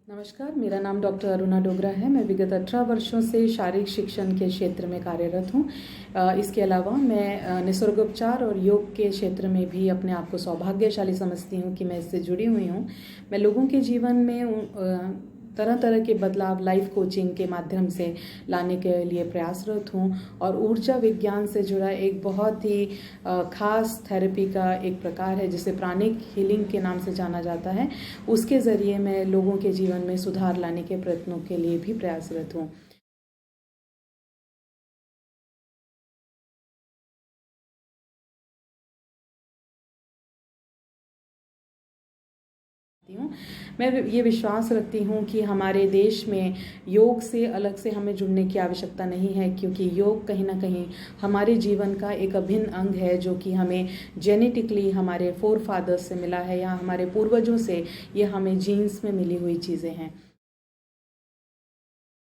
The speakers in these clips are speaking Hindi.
नमस्कार, मेरा नाम डॉक्टर अरुणा डोगरा है। मैं विगत 18 वर्षों से शारीरिक शिक्षण के क्षेत्र में कार्यरत हूँ। इसके अलावा मैं निसर्गोपचार और योग के क्षेत्र में भी अपने आप को सौभाग्यशाली समझती हूँ कि मैं इससे जुड़ी हुई हूँ। मैं लोगों के जीवन में तरह तरह के बदलाव लाइफ कोचिंग के माध्यम से लाने के लिए प्रयासरत हूँ और ऊर्जा विज्ञान से जुड़ा एक बहुत ही खास थेरेपी का एक प्रकार है जिसे प्राणिक हीलिंग के नाम से जाना जाता है। उसके ज़रिए मैं लोगों के जीवन में सुधार लाने के प्रयत्नों के लिए भी प्रयासरत हूँ। हूँ मैं ये विश्वास रखती हूँ कि हमारे देश में योग से अलग से हमें जुड़ने की आवश्यकता नहीं है, क्योंकि योग कहीं ना कहीं हमारे जीवन का एक अभिन्न अंग है जो कि हमें जेनेटिकली हमारे फोर फादर्स से मिला है या हमारे पूर्वजों से ये हमें जीन्स में मिली हुई चीज़ें हैं।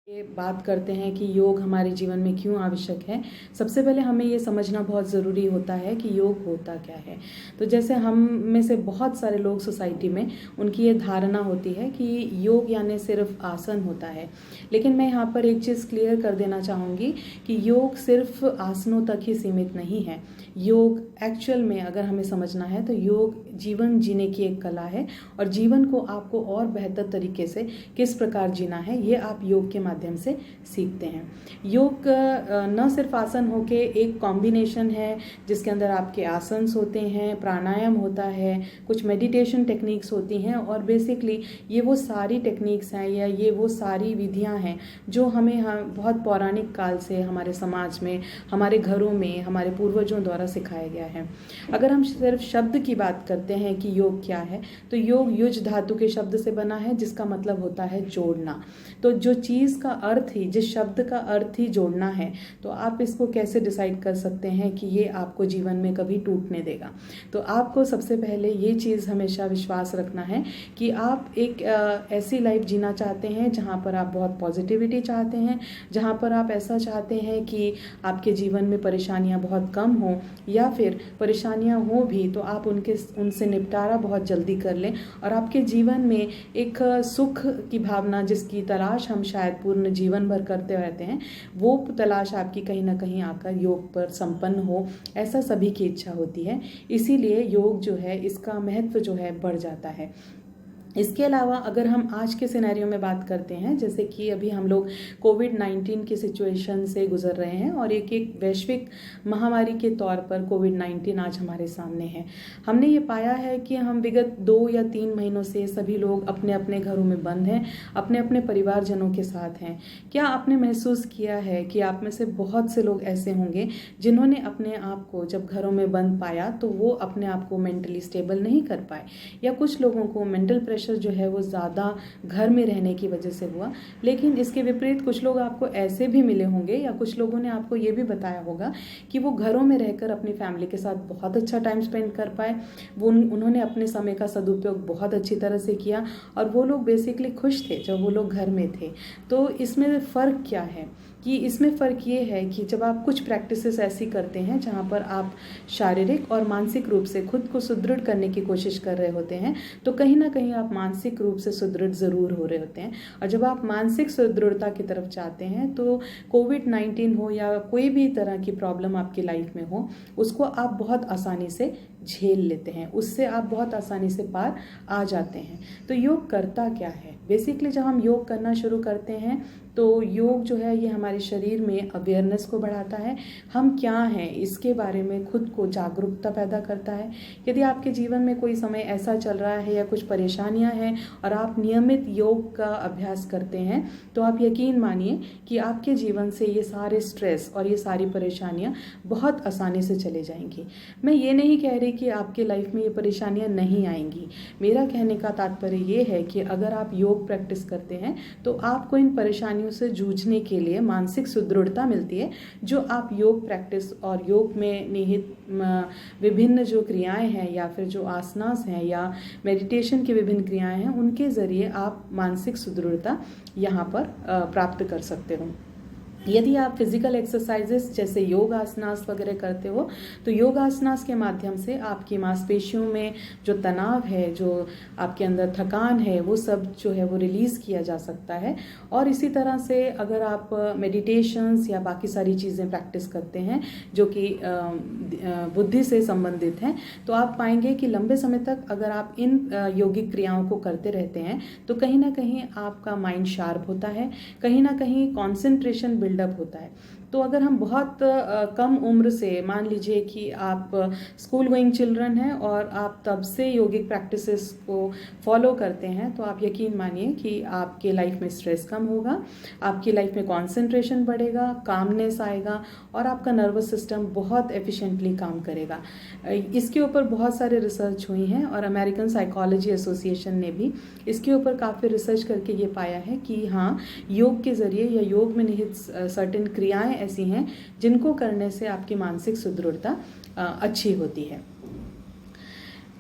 ये बात करते हैं कि योग हमारे जीवन में क्यों आवश्यक है। सबसे पहले हमें ये समझना बहुत ज़रूरी होता है कि योग होता क्या है। तो जैसे हम में से बहुत सारे लोग सोसाइटी में उनकी ये धारणा होती है कि योग यानी सिर्फ आसन होता है, लेकिन मैं यहाँ पर एक चीज़ क्लियर कर देना चाहूँगी कि योग सिर्फ आसनों तक ही सीमित नहीं है। योग एक्चुअल में अगर हमें समझना है तो योग जीवन जीने की एक कला है और जीवन को आपको और बेहतर तरीके से किस प्रकार जीना है ये आप योग के माध्यम से सीखते हैं। योग न सिर्फ आसन हो के एक कॉम्बिनेशन है जिसके अंदर आपके आसन्स होते हैं, प्राणायाम होता है, कुछ मेडिटेशन टेक्निक्स होती हैं और बेसिकली ये वो सारी टेक्निक्स हैं या ये वो सारी विधियां हैं जो हमें बहुत पौराणिक काल से हमारे समाज में, हमारे घरों में, हमारे पूर्वजों द्वारा सिखाया गया है। अगर हम सिर्फ शब्द की बात करते हैं कि योग क्या है, तो योग युज धातु के शब्द से बना है जिसका मतलब होता है जोड़ना। तो जो चीज़ का अर्थ ही, जिस शब्द का अर्थ ही जोड़ना है, तो आप इसको कैसे डिसाइड कर सकते हैं कि ये आपको जीवन में कभी टूटने देगा। तो आपको सबसे पहले ये चीज़ हमेशा विश्वास रखना है कि आप एक ऐसी लाइफ जीना चाहते हैं जहाँ पर आप बहुत पॉजिटिविटी चाहते हैं, जहाँ पर आप ऐसा चाहते हैं कि आपके जीवन में परेशानियाँ बहुत कम हों या फिर परेशानियाँ हो भी तो आप उनसे निपटारा बहुत जल्दी कर लें और आपके जीवन में एक सुख की भावना जिसकी तलाश हम शायद पूर्ण जीवन भर करते रहते हैं, वो तलाश आपकी कहीं ना कहीं आकर योग पर संपन्न हो, ऐसा सभी की इच्छा होती है। इसीलिए योग जो है, इसका महत्व जो है बढ़ जाता है। इसके अलावा अगर हम आज के सिनेरियो में बात करते हैं, जैसे कि अभी हम लोग कोविड-19 की सिचुएशन से गुजर रहे हैं और एक वैश्विक महामारी के तौर पर कोविड-19 आज हमारे सामने है। हमने ये पाया है कि हम विगत 2 या 3 महीनों से सभी लोग अपने अपने घरों में बंद हैं, अपने अपने परिवारजनों के साथ हैं। क्या आपने महसूस किया है कि आप में से बहुत से लोग ऐसे होंगे जिन्होंने अपने आप को जब घरों में बंद पाया तो वो अपने आप को मेंटली स्टेबल नहीं कर पाए, या कुछ लोगों को मेंटल प्रेशर जो है वो ज़्यादा घर में रहने की वजह से हुआ। लेकिन इसके विपरीत कुछ लोग आपको ऐसे भी मिले होंगे या कुछ लोगों ने आपको ये भी बताया होगा कि वो घरों में रहकर अपनी फैमिली के साथ बहुत अच्छा टाइम स्पेंड कर पाए, वो उन्होंने अपने समय का सदुपयोग बहुत अच्छी तरह से किया और वो लोग बेसिकली खुश थे जब वो लोग घर में थे। तो इसमें फ़र्क क्या है कि इसमें फ़र्क ये है कि जब आप कुछ प्रैक्टिसेस ऐसी करते हैं जहाँ पर आप शारीरिक और मानसिक रूप से खुद को सुदृढ़ करने की कोशिश कर रहे होते हैं, तो कहीं ना कहीं आप मानसिक रूप से सुदृढ़ ज़रूर हो रहे होते हैं। और जब आप मानसिक सुदृढ़ता की तरफ जाते हैं तो कोविड-19 हो या कोई भी तरह की प्रॉब्लम आपकी लाइफ में हो, उसको आप बहुत आसानी से झेल लेते हैं, उससे आप बहुत आसानी से पार आ जाते हैं। तो योग करता क्या है? बेसिकली जब हम योग करना शुरू करते हैं तो योग जो है ये हमारे शरीर में अवेयरनेस को बढ़ाता है, हम क्या हैं इसके बारे में खुद को जागरूकता पैदा करता है। यदि आपके जीवन में कोई समय ऐसा चल रहा है या कुछ परेशानियां हैं और आप नियमित योग का अभ्यास करते हैं, तो आप यकीन मानिए कि आपके जीवन से ये सारे स्ट्रेस और ये सारी परेशानियां बहुत आसानी से चले जाएंगी। मैं ये नहीं कह रही कि आपके लाइफ में ये परेशानियां नहीं आएंगी। मेरा कहने का तात्पर्य ये है कि अगर आप योग प्रैक्टिस करते हैं तो आपको इन परेशानियों से जूझने के लिए मानसिक सुदृढ़ता मिलती है, जो आप योग प्रैक्टिस और योग में निहित विभिन्न जो क्रियाएं हैं या फिर जो आसनास हैं या मेडिटेशन की विभिन्न क्रियाएं हैं, उनके ज़रिए आप मानसिक सुदृढ़ता यहाँ पर प्राप्त कर सकते हो। यदि आप फिजिकल एक्सरसाइजेस जैसे योग आसनास वगैरह करते हो तो योग आसनास के माध्यम से आपकी मांसपेशियों में जो तनाव है, जो आपके अंदर थकान है, वो सब जो है वो रिलीज़ किया जा सकता है। और इसी तरह से अगर आप मेडिटेशंस या बाकी सारी चीज़ें प्रैक्टिस करते हैं जो कि बुद्धि से संबंधित हैं, तो आप पाएंगे कि लंबे समय तक अगर आप इन योगिक क्रियाओं को करते रहते हैं तो कहीं ना कहीं आपका माइंड शार्प होता है, कहीं ना कहीं कॉन्सेंट्रेशन बिल्डअप होता है। तो अगर हम बहुत कम उम्र से, मान लीजिए कि आप स्कूल गोइंग चिल्ड्रन हैं और आप तब से योगिक प्रैक्टिसेस को फॉलो करते हैं, तो आप यकीन मानिए कि आपके लाइफ में स्ट्रेस कम होगा, आपकी लाइफ में कॉन्सेंट्रेशन बढ़ेगा, कामनेस आएगा और आपका नर्वस सिस्टम बहुत एफिशिएंटली काम करेगा। इसके ऊपर बहुत सारे रिसर्च हुई हैं और अमेरिकन साइकोलॉजी एसोसिएशन ने भी इसके ऊपर काफ़ी रिसर्च करके ये पाया है कि हाँ, योग के ज़रिए या योग में निहित सर्टेन क्रियाएं ऐसी हैं जिनको करने से आपकी मानसिक सुदृढ़ता अच्छी होती है।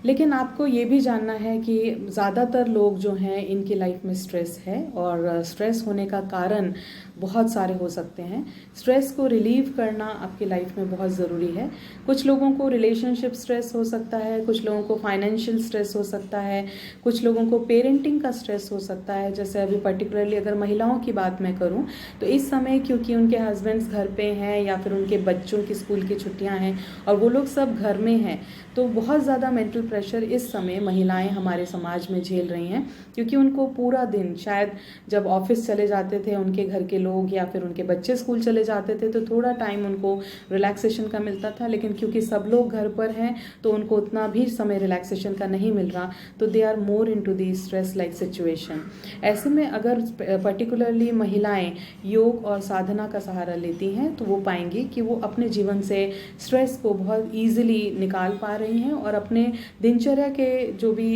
लेकिन आपको ये भी जानना है कि ज़्यादातर लोग जो हैं इनकी लाइफ में स्ट्रेस है और स्ट्रेस होने का कारण बहुत सारे हो सकते हैं। स्ट्रेस को रिलीव करना आपकी लाइफ में बहुत ज़रूरी है। कुछ लोगों को रिलेशनशिप स्ट्रेस हो सकता है, कुछ लोगों को फाइनेंशियल स्ट्रेस हो सकता है, कुछ लोगों को पेरेंटिंग का स्ट्रेस हो सकता है। जैसे अभी पर्टिकुलरली अगर महिलाओं की बात मैं करूं तो इस समय क्योंकि उनके हस्बैंड्स घर पे हैं या फिर उनके बच्चों की स्कूल की छुट्टियां हैं और वो लोग सब घर में हैं, तो बहुत ज़्यादा मेंटल प्रेशर इस समय महिलाएं हमारे समाज में झेल रही हैं, क्योंकि उनको पूरा दिन, शायद जब ऑफिस चले जाते थे उनके घर के लोग या फिर उनके बच्चे स्कूल चले जाते थे तो थोड़ा टाइम उनको रिलैक्सेशन का मिलता था, लेकिन क्योंकि सब लोग घर पर हैं तो उनको उतना भी समय रिलैक्सेशन का नहीं मिल रहा, तो they are more into the stress like situation. ऐसे में अगर पर्टिकुलरली महिलाएं योग और साधना का सहारा लेती हैं तो वो पाएंगी कि वो अपने जीवन से स्ट्रेस को बहुत ईजिली निकाल पा रही हैं और अपने दिनचर्या के जो भी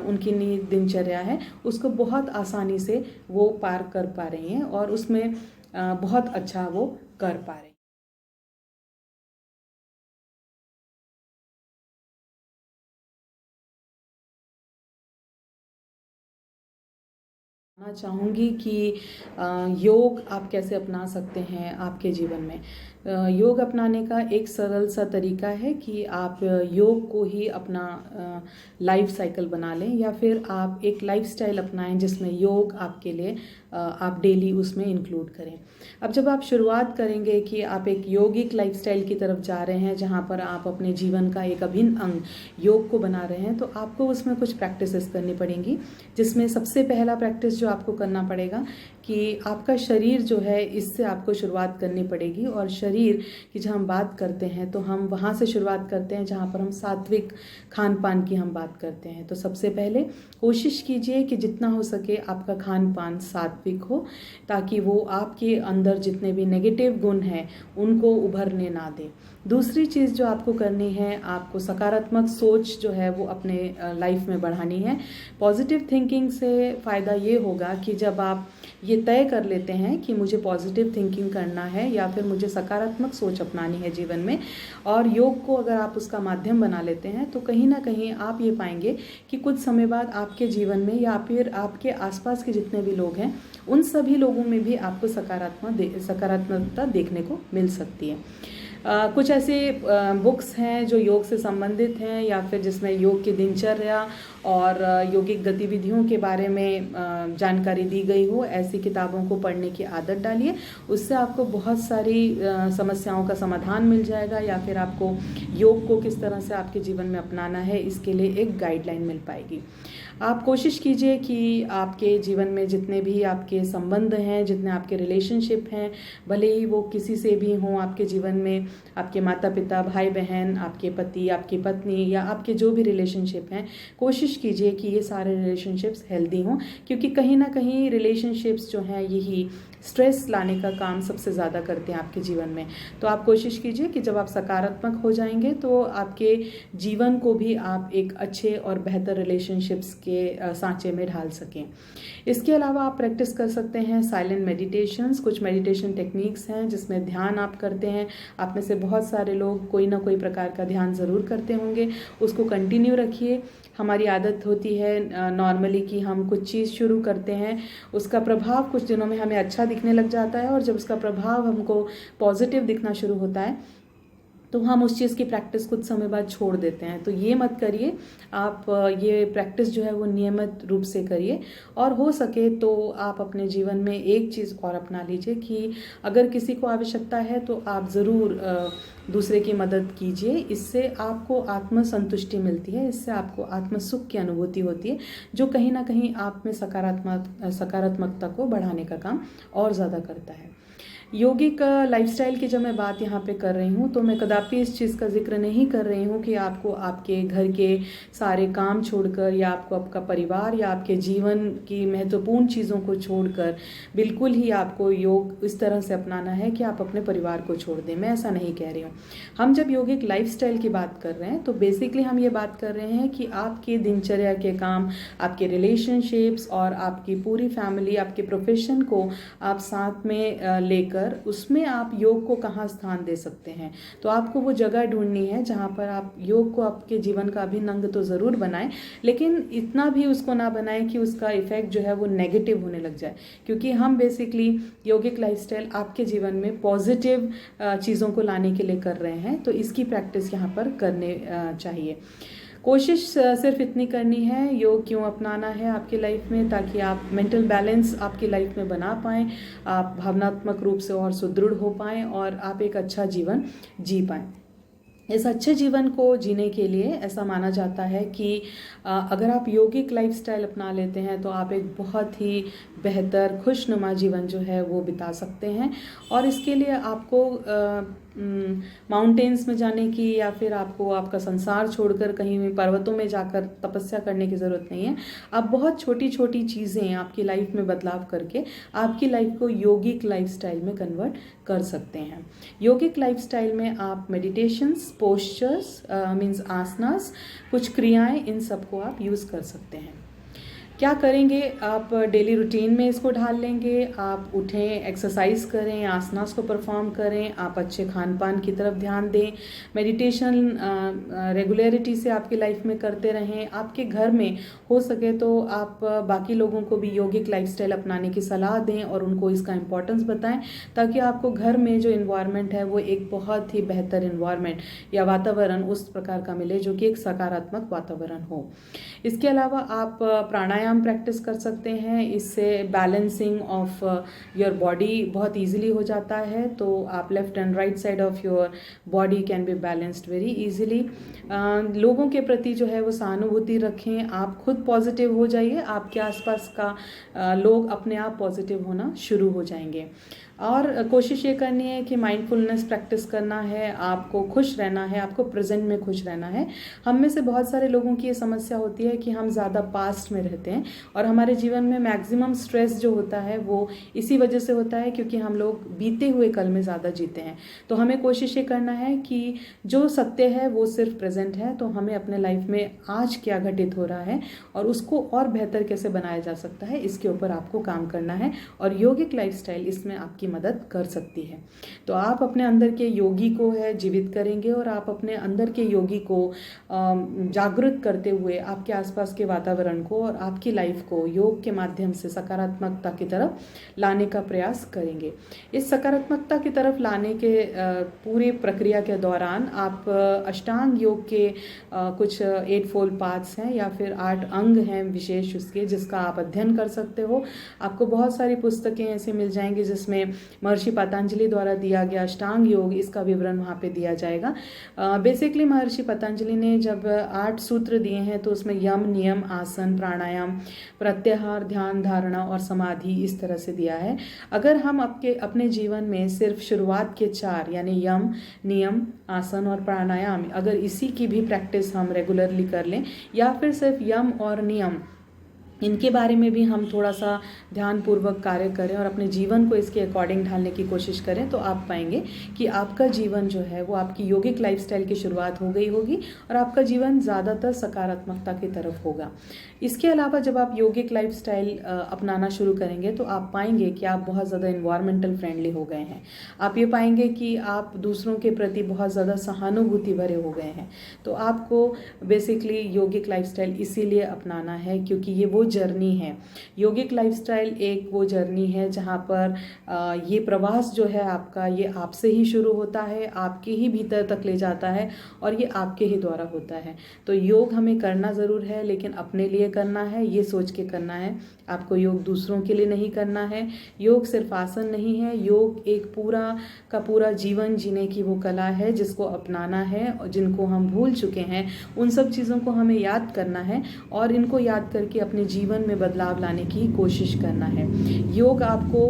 उनकी दिनचर्या है उसको बहुत आसानी से वो पार कर पा रही हैं और उसमें बहुत अच्छा वो कर पा रहे हैं। मैं चाहूँगी कि योग आप कैसे अपना सकते हैं आपके जीवन में। योग अपनाने का एक सरल सा तरीका है कि आप योग को ही अपना लाइफ साइकिल बना लें या फिर आप एक लाइफस्टाइल अपनाएं जिसमें योग आपके लिए आप डेली उसमें इंक्लूड करें। अब जब आप शुरुआत करेंगे कि आप एक योगिक लाइफस्टाइल की तरफ जा रहे हैं जहाँ पर आप अपने जीवन का एक अभिन्न अंग योग को बना रहे हैं, तो आपको उसमें कुछ प्रैक्टिसेस करनी पड़ेंगी, जिसमें सबसे पहला प्रैक्टिस जो आपको करना पड़ेगा कि आपका शरीर जो है, इससे आपको शुरुआत करनी पड़ेगी। और शरीर की जब हम बात करते हैं तो हम वहाँ से शुरुआत करते हैं जहाँ पर हम सात्विक खान पान की हम बात करते हैं। तो सबसे पहले कोशिश कीजिए कि जितना हो सके आपका खान पान सात्विक हो, ताकि वो आपके अंदर जितने भी नेगेटिव गुण हैं उनको उभरने ना दे। दूसरी चीज़ जो आपको करनी है, आपको सकारात्मक सोच जो है वो अपने लाइफ में बढ़ानी है। पॉजिटिव थिंकिंग से फ़ायदा ये होगा कि जब आप ये तय कर लेते हैं कि मुझे पॉजिटिव थिंकिंग करना है या फिर मुझे सकारात्मक सोच अपनानी है जीवन में, और योग को अगर आप उसका माध्यम बना लेते हैं, तो कहीं ना कहीं आप ये पाएंगे कि कुछ समय बाद आपके जीवन में या फिर आपके आसपास के जितने भी लोग हैं उन सभी लोगों में भी आपको सकारात्मकता देखने को मिल सकती है। कुछ ऐसे बुक्स हैं जो योग से संबंधित हैं या फिर जिसमें योग की दिनचर्या और योगिक गतिविधियों के बारे में जानकारी दी गई हो, ऐसी किताबों को पढ़ने की आदत डालिए। उससे आपको बहुत सारी समस्याओं का समाधान मिल जाएगा, या फिर आपको योग को किस तरह से आपके जीवन में अपनाना है इसके लिए एक गाइडलाइन मिल पाएगी। आप कोशिश कीजिए कि आपके जीवन में जितने भी आपके संबंध हैं, जितने आपके रिलेशनशिप हैं, भले ही वो किसी से भी हों आपके जीवन में, आपके माता पिता, भाई बहन, आपके पति, आपकी पत्नी या आपके जो भी रिलेशनशिप हैं, कोशिश कीजिए कि ये सारे रिलेशनशिप्स हेल्दी हों, क्योंकि कहीं ना कहीं रिलेशनशिप्स जो हैं यही स्ट्रेस लाने का काम सबसे ज़्यादा करते हैं आपके जीवन में। तो आप कोशिश कीजिए कि जब आप सकारात्मक हो जाएंगे तो आपके जीवन को भी आप एक अच्छे और बेहतर रिलेशनशिप्स के सांचे में ढाल सकें। इसके अलावा आप प्रैक्टिस कर सकते हैं साइलेंट मेडिटेशंस। कुछ मेडिटेशन टेक्निक्स हैं जिसमें ध्यान आप करते हैं। आप में से बहुत सारे लोग कोई ना कोई प्रकार का ध्यान ज़रूर करते होंगे, उसको कंटिन्यू रखिए। हमारी आदत होती है नॉर्मली कि हम कुछ चीज़ शुरू करते हैं, उसका प्रभाव कुछ दिनों में हमें अच्छा दिखने लग जाता है और जब उसका प्रभाव हमको पॉजिटिव दिखना शुरू होता है तो हम उस चीज़ की प्रैक्टिस कुछ समय बाद छोड़ देते हैं। तो ये मत करिए, आप ये प्रैक्टिस जो है वो नियमित रूप से करिए। और हो सके तो आप अपने जीवन में एक चीज़ और अपना लीजिए कि अगर किसी को आवश्यकता है तो आप ज़रूर दूसरे की मदद कीजिए। इससे आपको आत्म संतुष्टि मिलती है, इससे आपको आत्म सुख की अनुभूति होती है, जो कहीं ना कहीं आप में सकारात्मकता को बढ़ाने का काम और ज़्यादा करता है। यौगिक लाइफस्टाइल की जब मैं बात यहाँ पे कर रही हूँ तो मैं कदापि इस चीज़ का जिक्र नहीं कर रही हूँ कि आपको आपके घर के सारे काम छोड़कर या आपको आपका परिवार या आपके जीवन की महत्वपूर्ण चीज़ों को छोड़कर बिल्कुल ही आपको योग इस तरह से अपनाना है कि आप अपने परिवार को छोड़ दें। मैं ऐसा नहीं कह रही हूँ। हम जब यौगिक लाइफस्टाइल की बात कर रहे हैं तो बेसिकली हम ये बात कर रहे हैं कि आपके दिनचर्या के काम, आपके रिलेशनशिप्स और आपकी पूरी फैमिली, आपके प्रोफेशन को आप साथ में लेकर उसमें आप योग को कहाँ स्थान दे सकते हैं। तो आपको वो जगह ढूंढनी है जहाँ पर आप योग को आपके जीवन का अभिन्न अंग तो ज़रूर बनाएं, लेकिन इतना भी उसको ना बनाएं कि उसका इफेक्ट जो है वो नेगेटिव होने लग जाए। क्योंकि हम बेसिकली यौगिक लाइफस्टाइल आपके जीवन में पॉजिटिव चीज़ों को लाने के लिए कर रहे हैं, तो इसकी प्रैक्टिस यहाँ पर करने चाहिए। कोशिश सिर्फ इतनी करनी है, योग क्यों अपनाना है आपकी लाइफ में, ताकि आप मेंटल बैलेंस आपकी लाइफ में बना पाएँ, आप भावनात्मक रूप से और सुदृढ़ हो पाएँ और आप एक अच्छा जीवन जी पाएँ। इस अच्छे जीवन को जीने के लिए ऐसा माना जाता है कि अगर आप यौगिक लाइफस्टाइल अपना लेते हैं तो आप एक बहुत ही बेहतर खुशनुमा जीवन जो है वो बिता सकते हैं। और इसके लिए आपको माउंटेन्स में जाने की या फिर आपको आपका संसार छोड़कर कहीं भी पर्वतों में जाकर तपस्या करने की ज़रूरत नहीं है। आप बहुत छोटी छोटी चीज़ें आपकी लाइफ में बदलाव करके आपकी लाइफ को यौगिक लाइफस्टाइल में कन्वर्ट कर सकते हैं। यौगिक लाइफस्टाइल में आप मेडिटेशंस, पोस्चर्स मीन्स आसनास, कुछ क्रियाएं, इन सब को आप यूज़ कर सकते हैं। क्या करेंगे, आप डेली रूटीन में इसको ढाल लेंगे। आप उठें, एक्सरसाइज करें, आसनास को परफॉर्म करें, आप अच्छे खान पान की तरफ ध्यान दें, मेडिटेशन रेगुलरिटी से आपकी लाइफ में करते रहें। आपके घर में हो सके तो आप बाकी लोगों को भी यौगिक लाइफस्टाइल अपनाने की सलाह दें और उनको इसका इम्पोर्टेंस बताएं, ताकि आपको घर में जो इन्वायरमेंट है वो एक बहुत ही बेहतर इन्वायरमेंट या वातावरण उस प्रकार का मिले जो कि एक सकारात्मक वातावरण हो। इसके अलावा आप प्राणायाम प्रैक्टिस कर सकते हैं। इससे बैलेंसिंग ऑफ योर बॉडी बहुत इजीली हो जाता है। तो आप left and right side of your body can be balanced very easily. लोगों के प्रति जो है वो सहानुभूति रखें, आप खुद पॉजिटिव हो जाइए, आपके आसपास का लोग अपने आप पॉजिटिव होना शुरू हो जाएंगे। और कोशिश ये करनी है कि माइंडफुलनेस प्रैक्टिस करना है, आपको खुश रहना है, आपको प्रेजेंट में खुश रहना है। हम में से बहुत सारे लोगों की ये समस्या होती है कि हम ज़्यादा पास्ट में रहते हैं और हमारे जीवन में मैक्सिमम स्ट्रेस जो होता है वो इसी वजह से होता है क्योंकि हम लोग बीते हुए कल में ज़्यादा जीते हैं। तो हमें कोशिश ये करना है कि जो सत्य है वो सिर्फ प्रेजेंट है, तो हमें अपने लाइफ में आज क्या घटित हो रहा है और उसको और बेहतर कैसे बनाया जा सकता है, इसके ऊपर आपको काम करना है। और यौगिक लाइफस्टाइल इसमें आपकी मदद कर सकती है। तो आप अपने अंदर के योगी को है जीवित करेंगे और आप अपने अंदर के योगी को जागृत करते हुए आपके आसपास के वातावरण को और आपकी लाइफ को योग के माध्यम से सकारात्मकता की तरफ लाने का प्रयास करेंगे। इस सकारात्मकता की तरफ लाने के पूरी प्रक्रिया के दौरान आप अष्टांग योग के कुछ 8 फोल्ड पाथ्स हैं या फिर 8 अंग हैं विशेष उसके, जिसका आप अध्ययन कर सकते हो। आपको बहुत सारी पुस्तकें ऐसे मिल जाएंगी जिसमें महर्षि पतंजलि द्वारा दिया गया अष्टांग योग, इसका विवरण वहाँ पे दिया जाएगा। बेसिकली महर्षि पतंजलि ने जब 8 सूत्र दिए हैं तो उसमें यम, नियम, आसन, प्राणायाम, प्रत्याहार, ध्यान, धारणा और समाधि इस तरह से दिया है। अगर हम अपने जीवन में सिर्फ शुरुआत के 4 यानी यम, नियम, आसन और प्राणायाम, अगर इसी की भी प्रैक्टिस हम रेगुलरली कर लें या फिर सिर्फ यम और नियम इनके बारे में भी हम थोड़ा सा ध्यानपूर्वक कार्य करें और अपने जीवन को इसके अकॉर्डिंग ढालने की कोशिश करें, तो आप पाएंगे कि आपका जीवन जो है वो आपकी यौगिक लाइफस्टाइल की शुरुआत हो गई होगी और आपका जीवन ज़्यादातर सकारात्मकता की तरफ होगा। इसके अलावा जब आप यौगिक लाइफस्टाइल अपनाना शुरू करेंगे तो आप पाएंगे कि आप बहुत ज़्यादा इन्वायरमेंटल फ्रेंडली हो गए हैं। आप ये पाएंगे कि आप दूसरों के प्रति बहुत ज़्यादा सहानुभूति भरे हो गए हैं। तो आपको बेसिकली यौगिक लाइफस्टाइल इसीलिए अपनाना है क्योंकि ये वो जर्नी है। योगिक लाइफस्टाइल एक वो जर्नी है जहाँ पर ये प्रवास जो है आपका, ये आपसे ही शुरू होता है, आपके ही भीतर तक ले जाता है और ये आपके ही द्वारा होता है। तो योग हमें करना ज़रूर है, लेकिन अपने लिए करना है, ये सोच के करना है। आपको योग दूसरों के लिए नहीं करना है। योग सिर्फ आसन नहीं है, योग एक पूरा का पूरा जीवन जीने की वो कला है जिसको अपनाना है, और जिनको हम भूल चुके हैं उन सब चीज़ों को हमें याद करना है और इनको याद करके अपने जीवन में बदलाव लाने की कोशिश करना है। योग आपको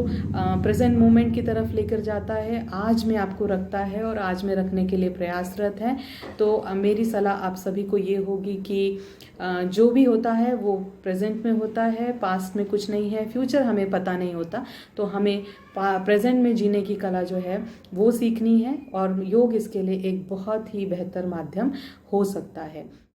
प्रेजेंट मोमेंट की तरफ लेकर जाता है, आज में आपको रखता है और आज में रखने के लिए प्रयासरत है। तो मेरी सलाह आप सभी को ये होगी कि जो भी होता है वो प्रेजेंट में होता है, पास्ट में कुछ नहीं है, फ्यूचर हमें पता नहीं होता। तो हमें प्रेजेंट में जीने की कला जो है वो सीखनी है और योग इसके लिए एक बहुत ही बेहतर माध्यम हो सकता है।